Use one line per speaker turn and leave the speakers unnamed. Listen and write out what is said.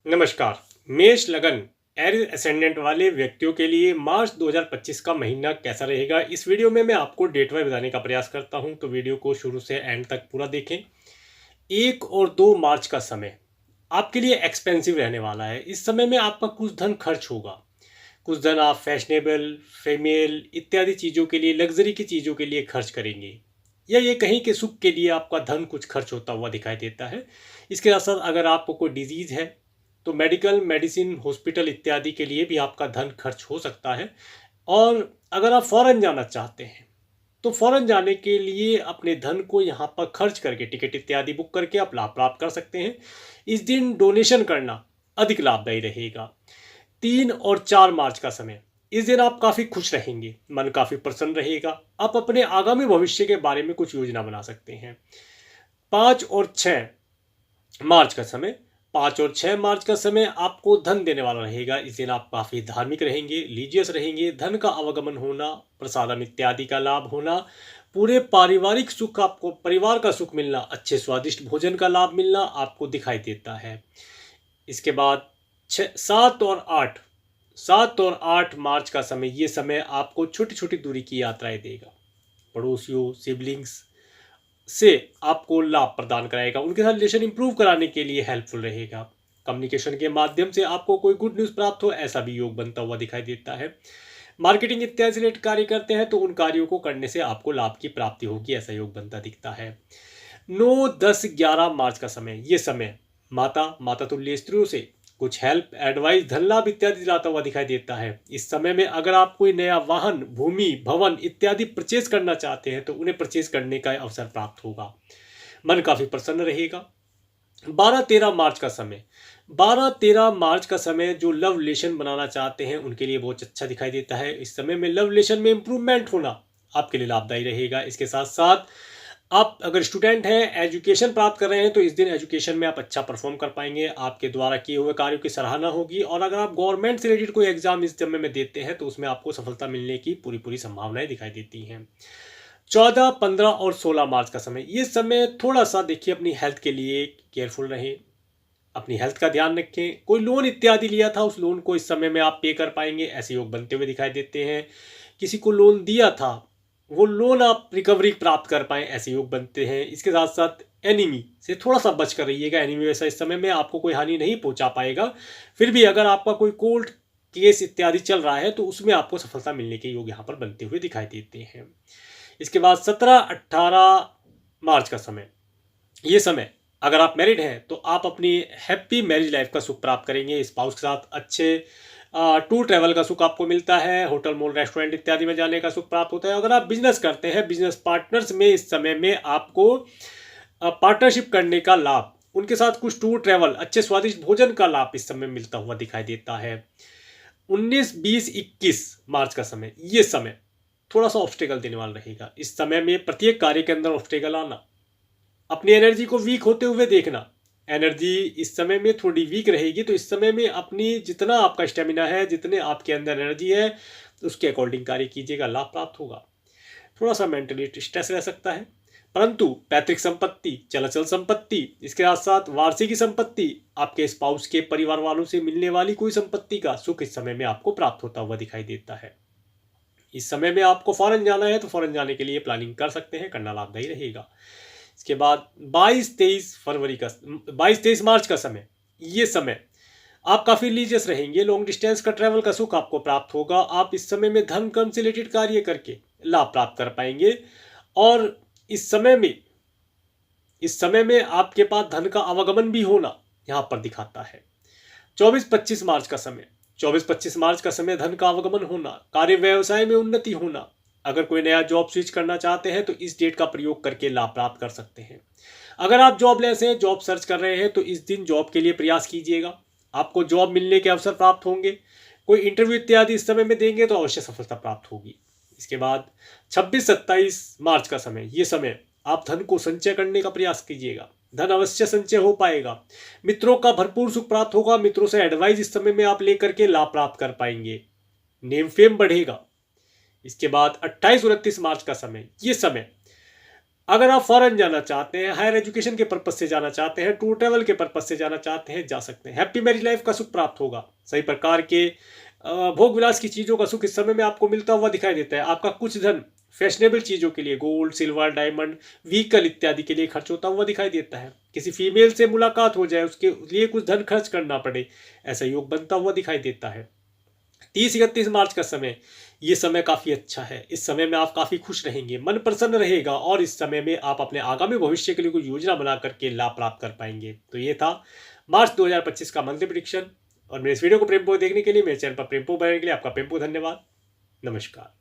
नमस्कार। मेष लगन एरिस असेंडेंट वाले व्यक्तियों के लिए मार्च 2025 का महीना कैसा रहेगा, इस वीडियो में मैं आपको डेट वाइज बताने का प्रयास करता हूं, तो वीडियो को शुरू से एंड तक पूरा देखें। 1 और 2 मार्च का समय आपके लिए एक्सपेंसिव रहने वाला है। इस समय में आपका कुछ धन खर्च होगा। कुछ धन आप फैशनेबल, फीमेल इत्यादि चीज़ों के लिए, लग्जरी की चीज़ों के लिए खर्च करेंगे, या ये कहीं के सुख के लिए आपका धन कुछ खर्च होता हुआ दिखाई देता है। इसके साथ साथ अगर आपको कोई डिजीज़ है तो मेडिकल, मेडिसिन, हॉस्पिटल इत्यादि के लिए भी आपका धन खर्च हो सकता है। और अगर आप फॉरेन जाना चाहते हैं तो फॉरेन जाने के लिए अपने धन को यहाँ पर खर्च करके टिकट इत्यादि बुक करके आप लाभ प्राप्त कर सकते हैं। इस दिन डोनेशन करना अधिक लाभदायी रहेगा। 3 और 4 मार्च का समय, इस दिन आप काफ़ी खुश रहेंगे, मन काफ़ी प्रसन्न रहेगा। आप अपने आगामी भविष्य के बारे में कुछ योजना बना सकते हैं। 5 और 6 मार्च का समय, 5 और 6 मार्च का समय आपको धन देने वाला रहेगा। इस दिन आप काफ़ी धार्मिक रहेंगे, रिलीजियस रहेंगे। धन का आवागमन होना, प्रसादम इत्यादि का लाभ होना, पूरे पारिवारिक सुख, आपको परिवार का सुख मिलना, अच्छे स्वादिष्ट भोजन का लाभ मिलना आपको दिखाई देता है। इसके बाद 7 और 8 मार्च का समय, ये समय आपको छोटी छोटी दूरी की यात्राएं देगा। पड़ोसियों, सिबलिंग्स से आपको लाभ प्रदान कराएगा, उनके साथ रिलेशन इंप्रूव कराने के लिए हेल्पफुल रहेगा। कम्युनिकेशन के माध्यम से आपको कोई गुड न्यूज़ प्राप्त हो, ऐसा भी योग बनता हुआ दिखाई देता है। मार्केटिंग इत्यादि से रिलेटेड कार्य करते हैं तो उन कार्यों को करने से आपको लाभ की प्राप्ति होगी, ऐसा योग बनता दिखता है। 9, 10, 11 मार्च का समय, ये समय माता तुल्य स्त्रियों से कुछ हेल्प, एडवाइस, धन लाभ इत्यादि दिलाता हुआ दिखाई देता है। इस समय में अगर आप कोई नया वाहन, भूमि, भवन इत्यादि परचेज करना चाहते हैं तो उन्हें परचेज करने का अवसर प्राप्त होगा। मन काफी प्रसन्न रहेगा। 12, 13 मार्च का समय, 12, 13 मार्च का समय जो लव रिलेशन बनाना चाहते हैं उनके लिए बहुत अच्छा दिखाई देता है। इस समय में लव रिलेशन में इंप्रूवमेंट होना आपके लिए लाभदायी रहेगा। इसके साथ साथ आप अगर स्टूडेंट हैं, एजुकेशन प्राप्त कर रहे हैं तो इस दिन एजुकेशन में आप अच्छा परफॉर्म कर पाएंगे। आपके द्वारा किए हुए कार्यों की सराहना होगी। और अगर आप गवर्नमेंट से रिलेटेड कोई एग्जाम इस समय में देते हैं तो उसमें आपको सफलता मिलने की पूरी पूरी संभावनाएं दिखाई देती हैं। 14, 15 और 16 मार्च का समय, ये समय थोड़ा सा देखिए अपनी हेल्थ के लिए केयरफुल रहें, अपनी हेल्थ का ध्यान रखें। कोई लोन इत्यादि लिया था, उस लोन को इस समय में आप पे कर पाएंगे, ऐसे योग बनते हुए दिखाई देते हैं। किसी को लोन दिया था, वो लोन आप रिकवरी प्राप्त कर पाएँ, ऐसे योग बनते हैं। इसके साथ साथ एनिमी से थोड़ा सा बच कर रहिएगा। एनिमी वैसा इस समय में आपको कोई हानि नहीं पहुंचा पाएगा। फिर भी अगर आपका कोई कोर्ट केस इत्यादि चल रहा है तो उसमें आपको सफलता मिलने के योग यहाँ पर बनते हुए दिखाई देते हैं। इसके बाद 17, 18 मार्च का समय, ये समय अगर आप मैरिड हैं तो आप अपनी हैप्पी मैरिज लाइफ का सुख प्राप्त करेंगे। स्पाउस के साथ अच्छे टूर ट्रैवल का सुख आपको मिलता है। होटल, मॉल, रेस्टोरेंट इत्यादि में जाने का सुख प्राप्त होता है। अगर आप बिजनेस करते हैं, बिजनेस पार्टनर्स में इस समय में आपको पार्टनरशिप करने का लाभ, उनके साथ कुछ टूर ट्रैवल, अच्छे स्वादिष्ट भोजन का लाभ इस समय मिलता हुआ दिखाई देता है। 19, 20, 21 मार्च का समय, ये समय थोड़ा सा ऑब्स्टेकल देने वाला रहेगा। इस समय में प्रत्येक कार्य के अंदर ऑब्स्टेकल आना, अपनी एनर्जी को वीक होते हुए देखना, एनर्जी इस समय में थोड़ी वीक रहेगी तो इस समय में अपनी जितना आपका स्टेमिना है, जितने आपके अंदर एनर्जी है, उसके अकॉर्डिंग कार्य कीजिएगा, लाभ प्राप्त होगा। थोड़ा सा मेंटली स्ट्रेस रह सकता है, परंतु पैतृक संपत्ति, चलाचल संपत्ति, इसके साथ साथ वार्षिकी संपत्ति, आपके स्पाउस के परिवार वालों से मिलने वाली कोई संपत्ति का सुख इस समय में आपको प्राप्त होता हुआ दिखाई देता है। इस समय में आपको फॉरेन जाना है तो फॉरेन जाने के लिए प्लानिंग कर सकते हैं, करना लाभदायी रहेगा। इसके बाद 22, 23 मार्च का समय, ये समय आप काफ़ी रिलीजियस रहेंगे। लॉन्ग डिस्टेंस का ट्रैवल का सुख आपको प्राप्त होगा। आप इस समय में धर्म कर्म से रिलेटेड कार्य करके लाभ प्राप्त कर पाएंगे। और इस समय में आपके पास धन का आवागमन भी होना यहाँ पर दिखाता है। 24, 25 मार्च का समय, 24, 25 मार्च का समय धन का आवागमन होना, कार्य व्यवसाय में उन्नति होना। अगर कोई नया जॉब स्विच करना चाहते हैं तो इस डेट का प्रयोग करके लाभ प्राप्त कर सकते हैं। अगर आप जॉबलेस हैं, जॉब सर्च कर रहे हैं तो इस दिन जॉब के लिए प्रयास कीजिएगा, आपको जॉब मिलने के अवसर प्राप्त होंगे। कोई इंटरव्यू इत्यादि इस समय में देंगे तो अवश्य सफलता प्राप्त होगी। इसके बाद 26, 27 मार्च का समय, ये समय आप धन को संचय करने का प्रयास कीजिएगा, धन अवश्य संचय हो पाएगा। मित्रों का भरपूर सुख प्राप्त होगा। मित्रों से एडवाइस इस समय में आप लेकर के लाभ प्राप्त कर पाएंगे, नेम फेम बढ़ेगा। इसके बाद 28, 29 मार्च का समय, ये समय अगर आप फॉरेन जाना चाहते हैं, हायर एजुकेशन के पर्पज से जाना चाहते हैं, टूर ट्रैवल के पर्पज से जाना चाहते हैं, जा सकते हैं। हैप्पी मैरिज लाइफ का सुख प्राप्त होगा। सही प्रकार के भोग विलास की चीजों का सुख इस समय में आपको मिलता हुआ दिखाई देता है। आपका कुछ धन फैशनेबल चीजों के लिए, गोल्ड, सिल्वर, डायमंड, व्हीकल इत्यादि के लिए खर्च होता हुआ दिखाई देता है। किसी फीमेल से मुलाकात हो जाए, उसके लिए कुछ धन खर्च करना पड़े, ऐसा योग बनता हुआ दिखाई देता है। 30-31 मार्च का समय, ये समय काफी अच्छा है। इस समय में आप काफी खुश रहेंगे, मन प्रसन्न रहेगा और इस समय में आप अपने आगामी भविष्य के लिए कोई योजना बना करके लाभ प्राप्त कर पाएंगे। तो ये था मार्च 2025 का मंथली प्रेडिक्शन। और मेरे इस वीडियो को प्रेमपूर्वक देखने के लिए, मेरे चैनल पर प्रेमपूर्वक बनने के लिए आपका प्रेमपूर्वक धन्यवाद। नमस्कार।